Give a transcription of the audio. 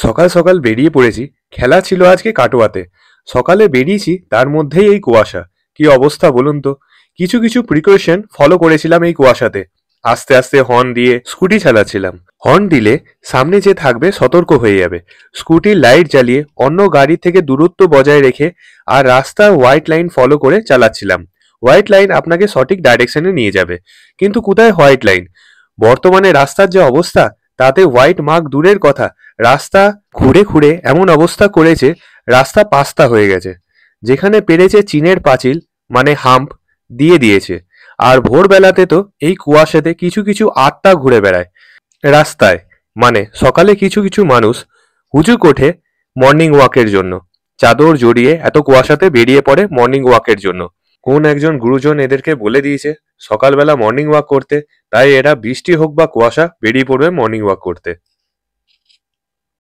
সকাল সকাল বেরিয়ে পড়েছি। খেলা ছিল আজকে কাটোয়াতে। সকালে বেরিয়েছি, তার মধ্যেই এই কুয়াশা। কি অবস্থা বলুন তো। কিছু কিছু প্রিকশন ফলো করেছিলাম এই কুয়াশাতে। আস্তে আস্তে হর্ন দিয়ে স্কুটি চালাচ্ছিলাম। হর্ন দিলে সামনে যে থাকবে সতর্ক হয়ে যাবে। স্কুটির লাইট জ্বালিয়ে অন্য গাড়ি থেকে দূরত্ব বজায় রেখে আর রাস্তার হোয়াইট লাইন ফলো করে চালাচ্ছিলাম। হোয়াইট লাইন আপনাকে সঠিক ডাইরেকশনে নিয়ে যাবে, কিন্তু কোথায় হোয়াইট লাইন? বর্তমানে রাস্তার যে অবস্থা, তাতে হোয়াইট মার্ক দূরের কথা, রাস্তা খুঁড়ে খুঁড়ে এমন অবস্থা করেছে, রাস্তা পাস্তা হয়ে গেছে। যেখানে পেরেছে চীনের পাঁচিল মানে হাম্প দিয়ে দিয়েছে। আর ভোরবেলাতে তো এই কুয়াশাতে কিছু কিছু আত্মা ঘুরে বেড়ায় রাস্তায়। মানে সকালে কিছু কিছু মানুষ হুজুক ওঠে মর্নিং ওয়াকের জন্য, চাদর জড়িয়ে এত কুয়াশাতে বেরিয়ে পড়ে মর্নিং ওয়াকের জন্য। কোন একজন গুরুজন এদেরকে বলে দিয়েছে সকালবেলা মর্নিং ওয়াক করতে, তাই এরা বৃষ্টি হোক বা কুয়াশা বেরিয়ে পড়বে মর্নিং ওয়াক করতে।